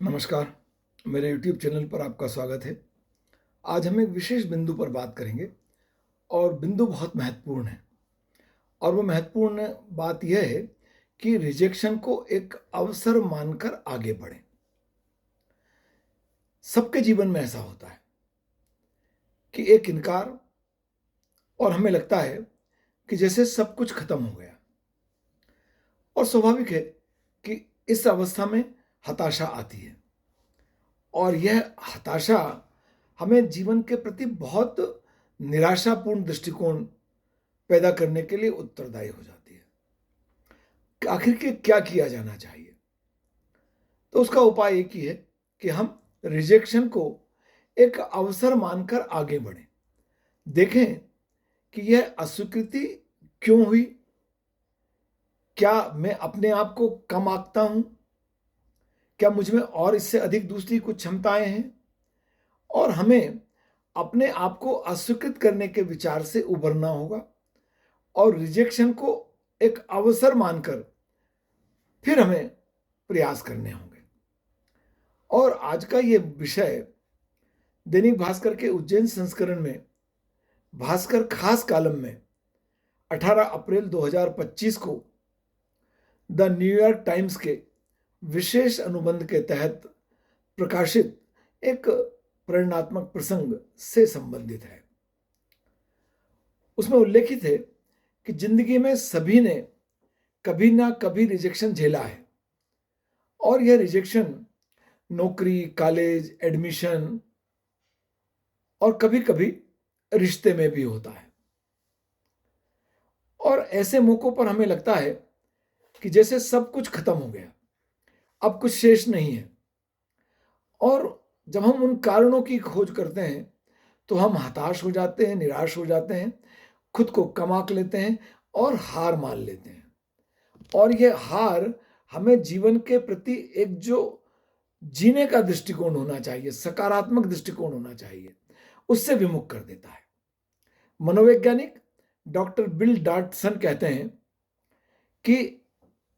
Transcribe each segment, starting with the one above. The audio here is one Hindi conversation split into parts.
नमस्कार, मेरे YouTube चैनल पर आपका स्वागत है। आज हम एक विशेष बिंदु पर बात करेंगे और बिंदु बहुत महत्वपूर्ण है और वो महत्वपूर्ण बात यह है कि रिजेक्शन को एक अवसर मानकर आगे बढ़ें। सबके जीवन में ऐसा होता है कि एक इनकार और हमें लगता है कि जैसे सब कुछ खत्म हो गया और स्वाभाविक है कि इस अवस्था में हताशा आती है और यह हताशा हमें जीवन के प्रति बहुत निराशापूर्ण दृष्टिकोण पैदा करने के लिए उत्तरदायी हो जाती है कि आखिर के क्या किया जाना चाहिए। तो उसका उपाय एक ही है कि हम रिजेक्शन को एक अवसर मानकर आगे बढ़ें। देखें कि यह अस्वीकृति क्यों हुई, क्या मैं अपने आप को कम आंकता हूं, क्या मुझ में और इससे अधिक दूसरी कुछ क्षमताएं हैं, और हमें अपने आप को अस्वीकृत करने के विचार से उबरना होगा और रिजेक्शन को एक अवसर मानकर फिर हमें प्रयास करने होंगे। और आज का ये विषय दैनिक भास्कर के उज्जैन संस्करण में भास्कर खास कॉलम में 18 अप्रैल 2025 को द न्यूयॉर्क टाइम्स के विशेष अनुबंध के तहत प्रकाशित एक प्रेरणात्मक प्रसंग से संबंधित है। उसमें उल्लेखित है कि जिंदगी में सभी ने कभी ना कभी रिजेक्शन झेला है और यह रिजेक्शन नौकरी, कॉलेज, एडमिशन और कभी कभी रिश्ते में भी होता है। और ऐसे मौकों पर हमें लगता है कि जैसे सब कुछ खत्म हो गया, अब कुछ शेष नहीं है। और जब हम उन कारणों की खोज करते हैं तो हम हताश हो जाते हैं, निराश हो जाते हैं, खुद को कम आंक लेते हैं और हार मान लेते हैं। और यह हार हमें जीवन के प्रति एक जो जीने का दृष्टिकोण होना चाहिए, सकारात्मक दृष्टिकोण होना चाहिए, उससे विमुख कर देता है। मनोवैज्ञानिक डॉक्टर बिल डॉटसन कहते हैं कि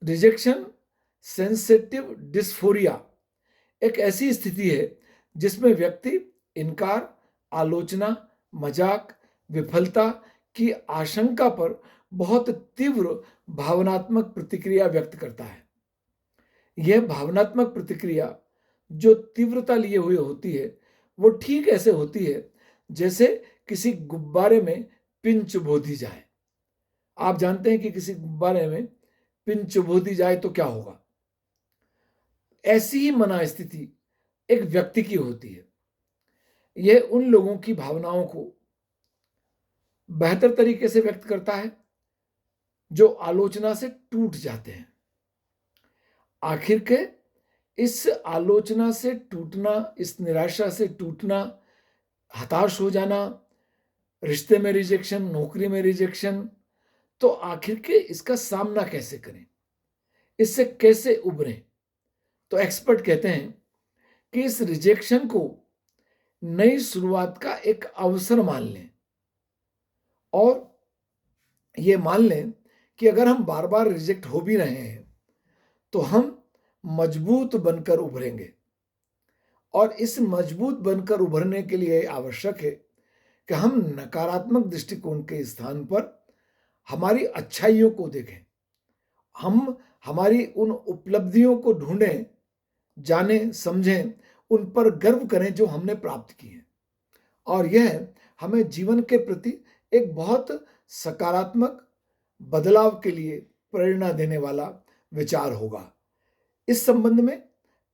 रिजेक्शन सेंसिटिव डिस्फोरिया एक ऐसी स्थिति है जिसमें व्यक्ति इनकार, आलोचना, मजाक, विफलता की आशंका पर बहुत तीव्र भावनात्मक प्रतिक्रिया व्यक्त करता है। यह भावनात्मक प्रतिक्रिया जो तीव्रता लिए हुए होती है वो ठीक ऐसे होती है जैसे किसी गुब्बारे में पिन चुभो दी जाए। आप जानते हैं कि किसी गुब्बारे में पिन चुभो दी जाए तो क्या होगा। ऐसी ही मना स्थिति एक व्यक्ति की होती है। यह उन लोगों की भावनाओं को बेहतर तरीके से व्यक्त करता है जो आलोचना से टूट जाते हैं। आखिर के इस आलोचना से टूटना, इस निराशा से टूटना, हताश हो जाना, रिश्ते में रिजेक्शन, नौकरी में रिजेक्शन, तो आखिर के इसका सामना कैसे करें, इससे कैसे उबरें। तो एक्सपर्ट कहते हैं कि इस रिजेक्शन को नई शुरुआत का एक अवसर मान लें और ये मान लें कि अगर हम बार बार रिजेक्ट हो भी रहे हैं तो हम मजबूत बनकर उभरेंगे। और इस मजबूत बनकर उभरने के लिए आवश्यक है कि हम नकारात्मक दृष्टिकोण के स्थान पर हमारी अच्छाइयों को देखें, हम हमारी उन उपलब्धियों को ढूंढें, जानें, समझें, उन पर गर्व करें जो हमने प्राप्त की है। और यह हमें जीवन के प्रति एक बहुत सकारात्मक बदलाव के लिए प्रेरणा देने वाला विचार होगा। इस संबंध में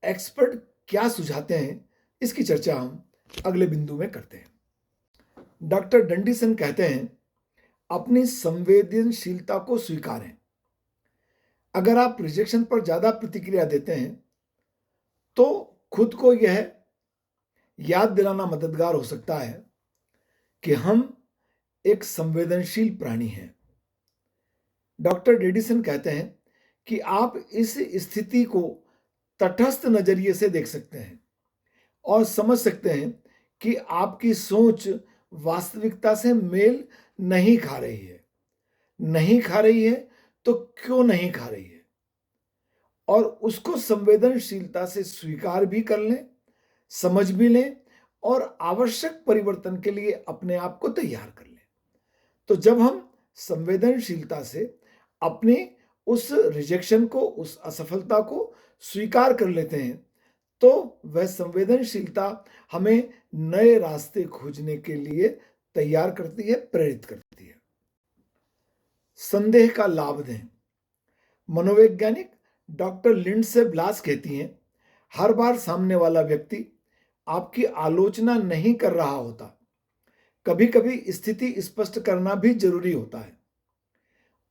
एक्सपर्ट क्या सुझाते हैं, इसकी चर्चा हम अगले बिंदु में करते हैं। डॉक्टर डंडीसन कहते हैं, अपनी संवेदनशीलता को स्वीकारें। अगर आप रिजेक्शन पर ज्यादा प्रतिक्रिया देते हैं तो खुद को यह याद दिलाना मददगार हो सकता है कि हम एक संवेदनशील प्राणी हैं। डॉक्टर डेडिसन कहते हैं कि आप इस स्थिति को तटस्थ नजरिए से देख सकते हैं और समझ सकते हैं कि आपकी सोच वास्तविकता से मेल नहीं खा रही है। नहीं खा रही है तो क्यों नहीं खा रही है, और उसको संवेदनशीलता से स्वीकार भी कर लें, समझ भी लें और आवश्यक परिवर्तन के लिए अपने आप को तैयार कर लें। तो जब हम संवेदनशीलता से अपने उस रिजेक्शन को, उस असफलता को स्वीकार कर लेते हैं, तो वह संवेदनशीलता हमें नए रास्ते खोजने के लिए तैयार करती है, प्रेरित करती है। संदेह का लाभ दें। मनोवैज्ञानिक डॉक्टर लिंडसे ब्लास कहती हैं, हर बार सामने वाला व्यक्ति आपकी आलोचना नहीं कर रहा होता। कभी कभी स्थिति स्पष्ट करना भी जरूरी होता है,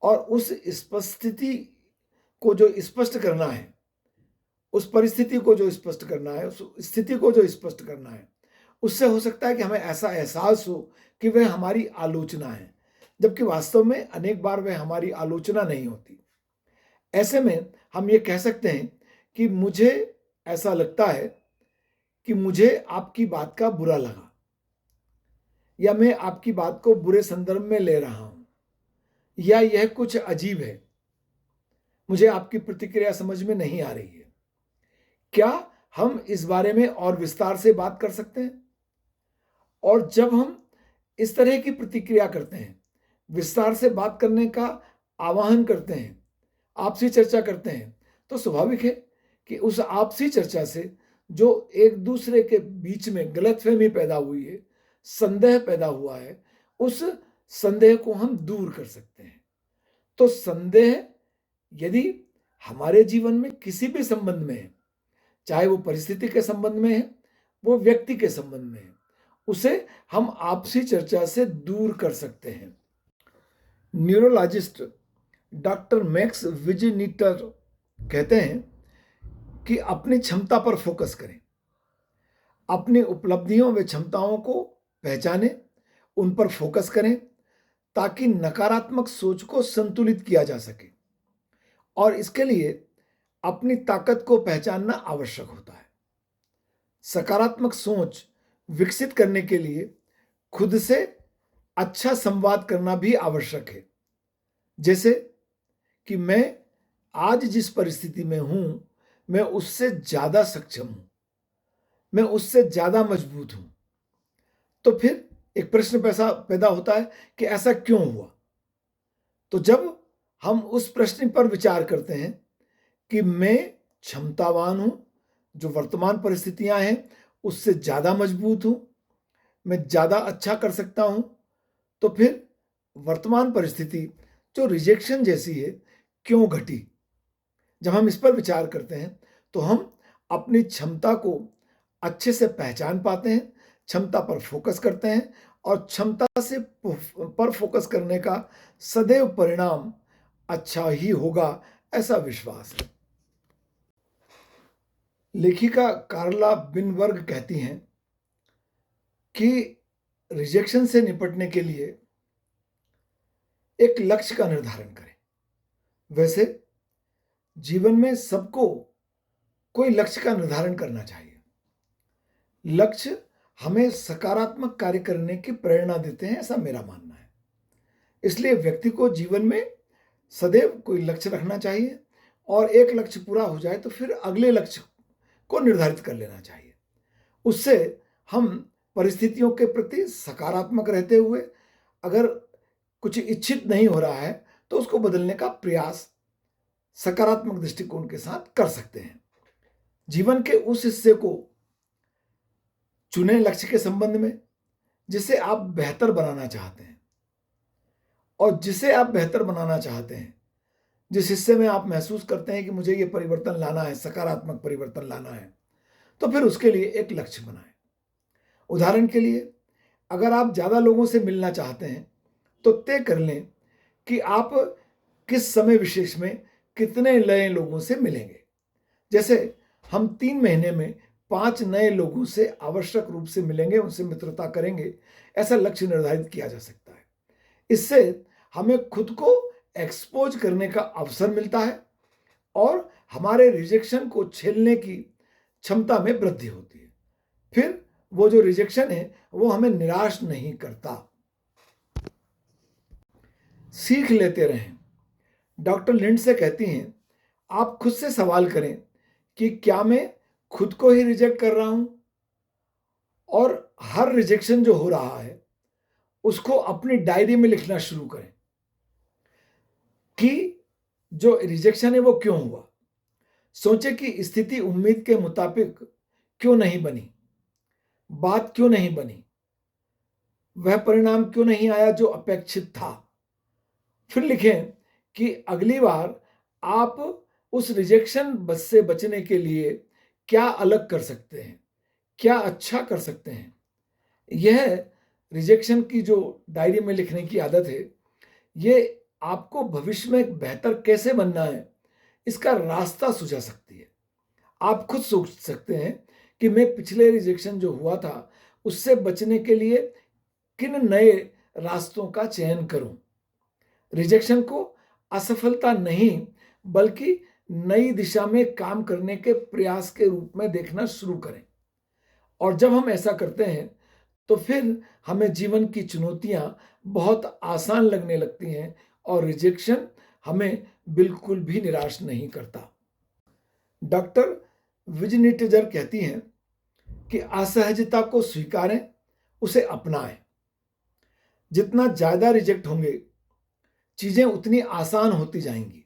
और उस स्थिति को जो स्पष्ट करना है, उस परिस्थिति को जो स्पष्ट करना है, उस स्थिति को जो स्पष्ट करना है, उससे हो सकता है कि हमें ऐसा एहसास हो कि वह हमारी आलोचना है, जबकि वास्तव में अनेक बार वह हमारी आलोचना नहीं होती। ऐसे में हम ये कह सकते हैं कि मुझे ऐसा लगता है कि मुझे आपकी बात का बुरा लगा, या मैं आपकी बात को बुरे संदर्भ में ले रहा हूं, या यह कुछ अजीब है, मुझे आपकी प्रतिक्रिया समझ में नहीं आ रही है। क्या हम इस बारे में और विस्तार से बात कर सकते हैं? और जब हम इस तरह की प्रतिक्रिया करते हैं, विस्तार से बात करने का आह्वान करते हैं, आपसी चर्चा करते हैं, तो स्वाभाविक है कि उस आपसी चर्चा से जो एक दूसरे के बीच में गलतफहमी पैदा हुई है, संदेह पैदा हुआ है, उस संदेह को हम दूर कर सकते हैं। तो संदेह यदि हमारे जीवन में किसी भी संबंध में है, चाहे वो परिस्थिति के संबंध में है, वो व्यक्ति के संबंध में है, उसे हम आपसी चर्चा से दूर कर सकते हैं। न्यूरोलॉजिस्ट डॉक्टर मैक्स विजनीटर कहते हैं कि अपनी क्षमता पर फोकस करें, अपनी उपलब्धियों व क्षमताओं को पहचानें, उन पर फोकस करें, ताकि नकारात्मक सोच को संतुलित किया जा सके। और इसके लिए अपनी ताकत को पहचानना आवश्यक होता है। सकारात्मक सोच विकसित करने के लिए खुद से अच्छा संवाद करना भी आवश्यक है, जैसे कि मैं आज जिस परिस्थिति में हूं, मैं उससे ज्यादा सक्षम हूं, मैं उससे ज्यादा मजबूत हूं। तो फिर एक प्रश्न पैदा होता है कि ऐसा क्यों हुआ? तो जब हम उस प्रश्न पर विचार करते हैं कि मैं क्षमतावान हूं, जो वर्तमान परिस्थितियां हैं उससे ज्यादा मजबूत हूं, मैं ज्यादा अच्छा कर सकता हूं, तो फिर वर्तमान परिस्थिति जो रिजेक्शन जैसी है क्यों घटी? जब हम इस पर विचार करते हैं तो हम अपनी क्षमता को अच्छे से पहचान पाते हैं, क्षमता पर फोकस करते हैं, और क्षमता से पर फोकस करने का सदैव परिणाम अच्छा ही होगा, ऐसा विश्वास है। लेखिका कार्ला बिनवर्ग कहती हैं कि रिजेक्शन से निपटने के लिए एक लक्ष्य का निर्धारण करें। वैसे जीवन में सबको कोई लक्ष्य का निर्धारण करना चाहिए। लक्ष्य हमें सकारात्मक कार्य करने की प्रेरणा देते हैं, ऐसा मेरा मानना है। इसलिए व्यक्ति को जीवन में सदैव कोई लक्ष्य रखना चाहिए, और एक लक्ष्य पूरा हो जाए तो फिर अगले लक्ष्य को निर्धारित कर लेना चाहिए। उससे हम परिस्थितियों के प्रति सकारात्मक रहते हुए, अगर कुछ इच्छित नहीं हो रहा है तो उसको बदलने का प्रयास सकारात्मक दृष्टिकोण के साथ कर सकते हैं। जीवन के उस हिस्से को चुने लक्ष्य के संबंध में जिसे आप बेहतर बनाना चाहते हैं, और जिसे आप बेहतर बनाना चाहते हैं, जिस हिस्से में आप महसूस करते हैं कि मुझे ये परिवर्तन लाना है, सकारात्मक परिवर्तन लाना है, तो फिर उसके लिए एक लक्ष्य बनाएं। उदाहरण के लिए, अगर आप ज्यादा लोगों से मिलना चाहते हैं तो तय कर लें कि आप किस समय विशेष में कितने नए लोगों से मिलेंगे। जैसे हम 3 महीने में 5 नए लोगों से आवश्यक रूप से मिलेंगे, उनसे मित्रता करेंगे, ऐसा लक्ष्य निर्धारित किया जा सकता है। इससे हमें खुद को एक्सपोज करने का अवसर मिलता है, और हमारे रिजेक्शन को झेलने की क्षमता में वृद्धि होती है। फिर वो जो रिजेक्शन है वो हमें निराश नहीं करता। सीख लेते रहें। डॉक्टर लिंडसे कहती हैं, आप खुद से सवाल करें कि क्या मैं खुद को ही रिजेक्ट कर रहा हूं, और हर रिजेक्शन जो हो रहा है उसको अपनी डायरी में लिखना शुरू करें कि जो रिजेक्शन है वो क्यों हुआ। सोचें कि स्थिति उम्मीद के मुताबिक क्यों नहीं बनी, बात क्यों नहीं बनी, वह परिणाम क्यों नहीं आया जो अपेक्षित था। फिर लिखें कि अगली बार आप उस रिजेक्शन से बचने के लिए क्या अलग कर सकते हैं, क्या अच्छा कर सकते हैं। यह रिजेक्शन की जो डायरी में लिखने की आदत है, ये आपको भविष्य में बेहतर कैसे बनना है इसका रास्ता सुझा सकती है। आप खुद सोच सकते हैं कि मैं पिछले रिजेक्शन जो हुआ था उससे बचने के लिए किन नए रास्तों का चयन करूं। रिजेक्शन को असफलता नहीं बल्कि नई दिशा में काम करने के प्रयास के रूप में देखना शुरू करें। और जब हम ऐसा करते हैं तो फिर हमें जीवन की चुनौतियां बहुत आसान लगने लगती हैं और रिजेक्शन हमें बिल्कुल भी निराश नहीं करता। डॉक्टर विजनिटेजर कहती हैं कि असहजता को स्वीकारें, उसे अपनाएं। जितना ज्यादा रिजेक्ट होंगे चीजें उतनी आसान होती जाएंगी,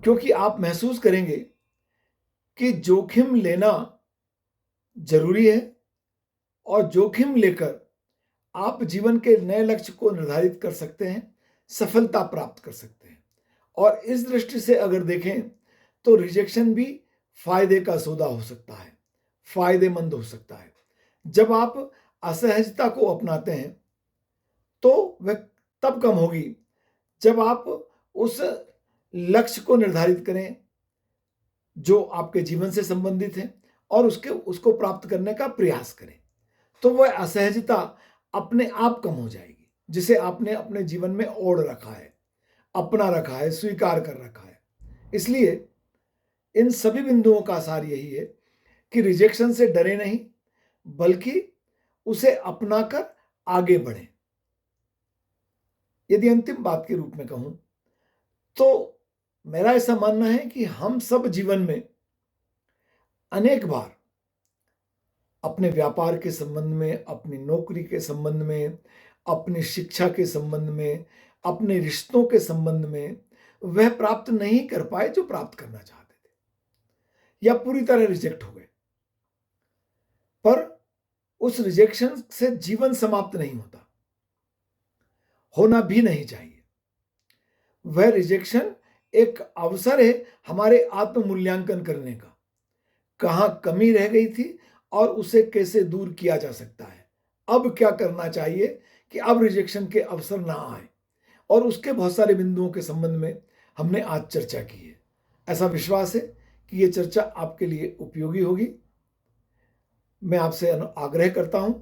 क्योंकि आप महसूस करेंगे कि जोखिम लेना जरूरी है और जोखिम लेकर आप जीवन के नए लक्ष्य को निर्धारित कर सकते हैं, सफलता प्राप्त कर सकते हैं। और इस दृष्टि से अगर देखें तो रिजेक्शन भी फायदे का सौदा हो सकता है, फायदेमंद हो सकता है। जब आप असहजता को अपनाते हैं तो वह तब कम होगी जब आप उस लक्ष्य को निर्धारित करें जो आपके जीवन से संबंधित है और उसको प्राप्त करने का प्रयास करें, तो वह असहजता अपने आप कम हो जाएगी, जिसे आपने अपने जीवन में ओढ़ रखा है, अपना रखा है, स्वीकार कर रखा है। इसलिए इन सभी बिंदुओं का सार यही है कि रिजेक्शन से डरे नहीं बल्कि उसे अपनाकर आगे बढ़ें। यदि अंतिम बात के रूप में कहूं तो मेरा ऐसा मानना है कि हम सब जीवन में अनेक बार अपने व्यापार के संबंध में, अपनी नौकरी के संबंध में, अपनी शिक्षा के संबंध में, अपने रिश्तों के संबंध में वह प्राप्त नहीं कर पाए जो प्राप्त करना चाहते थे, या पूरी तरह रिजेक्ट हो गए। पर उस रिजेक्शन से जीवन समाप्त नहीं होता, होना भी नहीं चाहिए। वह रिजेक्शन एक अवसर है हमारे आत्म मूल्यांकन करने का, कहां कमी रह गई थी और उसे कैसे दूर किया जा सकता है, अब क्या करना चाहिए कि अब रिजेक्शन के अवसर ना आए। और उसके बहुत सारे बिंदुओं के संबंध में हमने आज चर्चा की है। ऐसा विश्वास है कि यह चर्चा आपके लिए उपयोगी होगी। मैं आपसे आग्रह करता हूं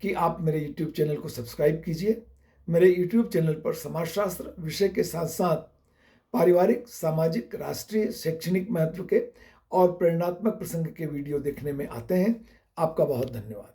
कि आप मेरे YouTube चैनल को सब्सक्राइब कीजिए। मेरे YouTube चैनल पर समाजशास्त्र विषय के साथ साथ पारिवारिक, सामाजिक, राष्ट्रीय, शैक्षणिक महत्व के और प्रेरणात्मक प्रसंग के वीडियो देखने में आते हैं। आपका बहुत धन्यवाद।